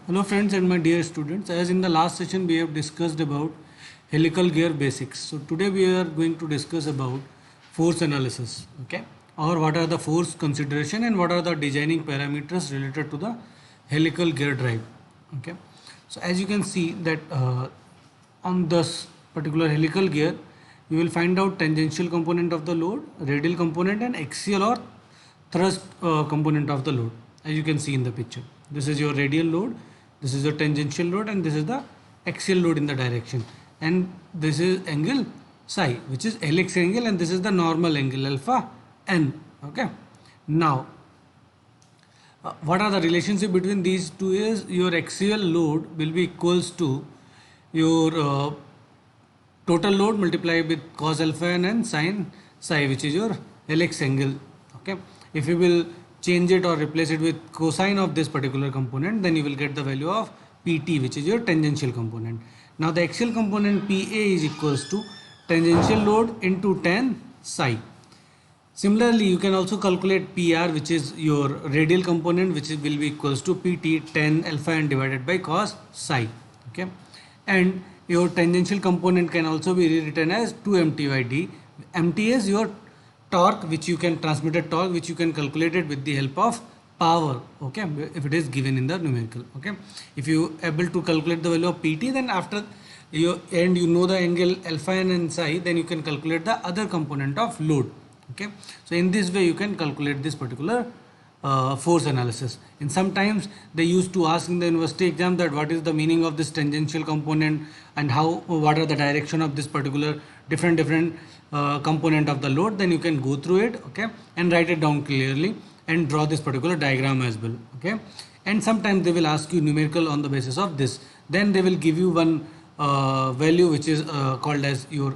Hello friends and my dear students, as in the last session we have discussed about helical gear basics. So today we are going to discuss about force analysis, okay, or what are the force consideration and what are the designing parameters related to the helical gear drive, okay. So as you can see that on this particular helical gear you will find out tangential component of the load, radial component and axial or thrust component of the load, as you can see in the picture. This is your radial load, this is your tangential load, and this is the axial load in the direction, and this is angle psi, which is helix angle, and this is the normal angle alpha n. Okay. Now what are the relationship between these two is your axial load will be equals to your total load multiplied with cos alpha n and sin psi, which is your helix angle. Okay. If you will change it or replace it with cosine of this particular component, then you will get the value of PT, which is your tangential component. Now the axial component PA is equals to tangential load into tan psi. Similarly, you can also calculate PR, which is your radial component, which will be equals to PT tan alpha n divided by cos psi. Okay, and your tangential component can also be rewritten as 2mt by d. Mt is your torque, which you can transmitted torque, which you can calculate it with the help of power. Okay, if it is given in the numerical. Okay, if you able to calculate the value of PT, then after you know the angle alpha n and psi, then you can calculate the other component of load. Okay, so in this way you can calculate this particular force analysis. And sometimes they used to ask in the university exam that what is the meaning of this tangential component and what are the direction of this particular different component of the load. Then you can go through it, okay, and write it down clearly and draw this particular diagram as well. Okay, and sometimes they will ask you numerical on the basis of this. Then they will give you one value which is called as your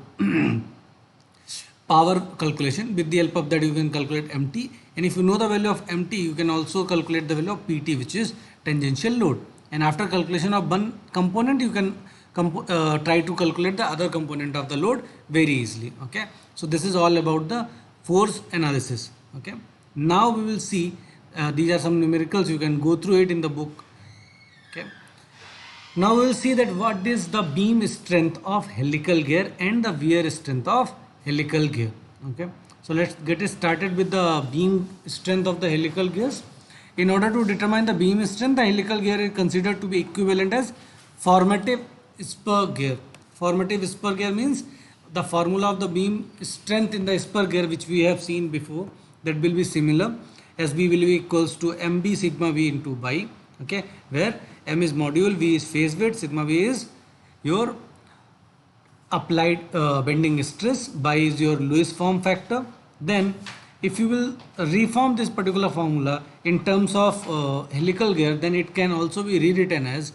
power calculation. With the help of that you can calculate MT, and if you know the value of MT you can also calculate the value of PT, which is tangential load. And after calculation of one component you can try to calculate the other component of the load very easily. Okay, so this is all about the force analysis. Okay, now we will see these are some numericals, you can go through it in the book. Okay, now we will see that what is the beam strength of helical gear and the wear strength of helical gear. Okay, so let's get it started with the beam strength of the helical gears. In order to determine the beam strength, the helical gear is considered to be equivalent as formative spur gear. Formative spur gear means the formula of the beam strength in the spur gear, which we have seen before, that will be similar. SB will be equals to MB sigma V into pi. Okay, where M is module, V is phase width, sigma V is your applied bending stress, pi is your Lewis form factor. Then if you will reform this particular formula in terms of helical gear, then it can also be rewritten as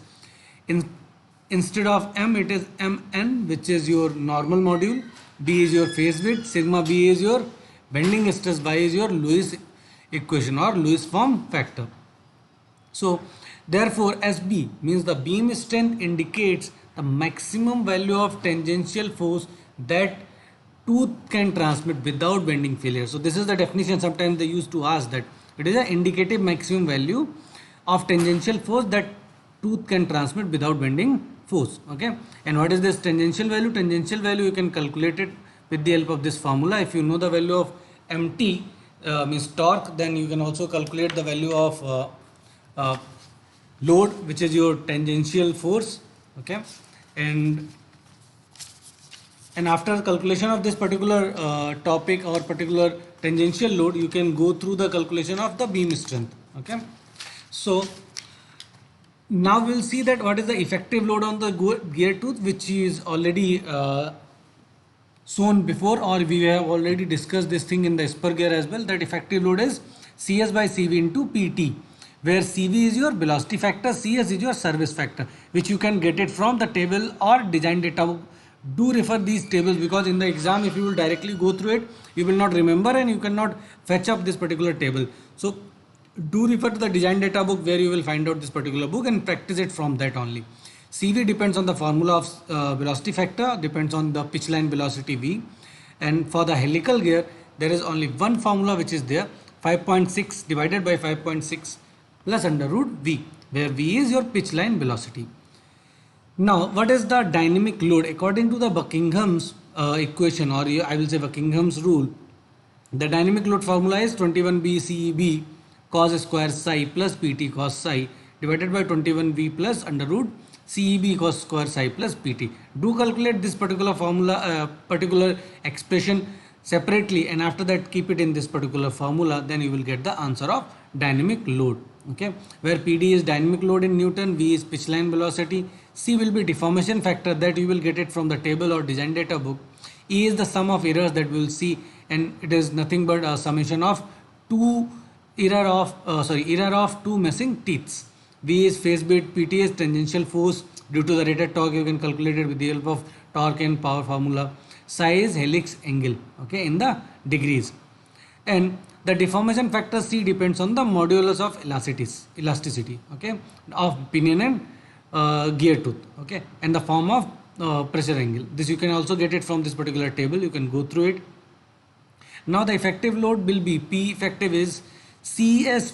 instead of M it is Mn, which is your normal module, B is your phase width, sigma B is your bending stress, pi is your Lewis equation or Lewis form factor. So therefore SB means the beam strength indicates the maximum value of tangential force that tooth can transmit without bending failure. So this is the definition. Sometimes they used to ask that it is an indicative maximum value of tangential force that tooth can transmit without bending force. Okay, and what is this tangential value? Tangential value you can calculate it with the help of this formula. If you know the value of MT means torque, then you can also calculate the value of load, which is your tangential force. Okay, and after calculation of this particular topic or particular tangential load, you can go through the calculation of the beam strength. Okay, so now we will see that what is the effective load on the gear tooth, which is already shown before, or we have already discussed this thing in the spur gear as well, that effective load is CS by CV into PT, where CV is your velocity factor, CS is your service factor, which you can get it from the table or design data book. Do refer these tables, because in the exam if you will directly go through it you will not remember and you cannot fetch up this particular table. So do refer to the design data book, where you will find out this particular book and practice it from that only. CV depends on the formula of velocity factor, depends on the pitch line velocity V, and for the helical gear there is only one formula which is there, 5.6 divided by 5.6 plus under root V. where V is your pitch line velocity. Now, what is the dynamic load? According to the Buckingham's equation, or I will say Buckingham's rule, the dynamic load formula is 21B CEB cos square psi plus PT cos psi divided by 21V plus under root CEB cos square psi plus PT. Do calculate this particular formula, particular expression separately, and after that keep it in this particular formula, then you will get the answer of dynamic load. Okay, where PD is dynamic load in Newton, V is pitch line velocity, C will be deformation factor, that you will get it from the table or design data book. E is the sum of errors that we will see, and it is nothing but a summation of error of two missing teeths. V is phase bit, PT is tangential force due to the rated torque. You can calculate it with the help of torque and power formula. Psi is helix angle, okay, in the degrees. And the deformation factor C depends on the modulus of elasticity, okay, of pinion and gear tooth, okay, and the form of pressure angle. This you can also get it from this particular table. You can go through it. Now the effective load will be P effective is CS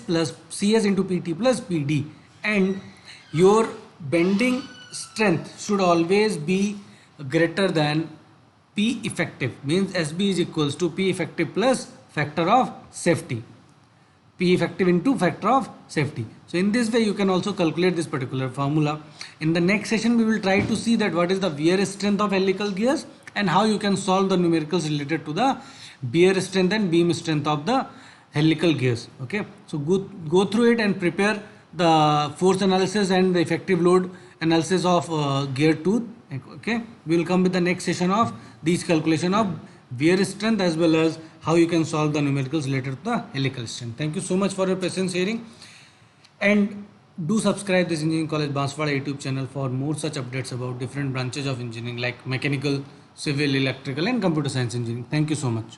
into PT plus PD, and your bending strength should always be greater than P effective, means SB is equals to P effective plus factor of safety, P effective into factor of safety. So in this way you can also calculate this particular formula. In the next session we will try to see that what is the wear strength of helical gears and how you can solve the numericals related to the bear strength and beam strength of the helical gears. Okay, so go through it and prepare the force analysis and the effective load analysis of gear tooth. Okay, we will come with the next session of these calculation of wear strength as well as how you can solve the numericals related to the helical strength. Thank you so much for your patience hearing, and do subscribe this Engineering College Banswara YouTube channel for more such updates about different branches of engineering like mechanical, civil, electrical and computer science engineering. Thank you so much.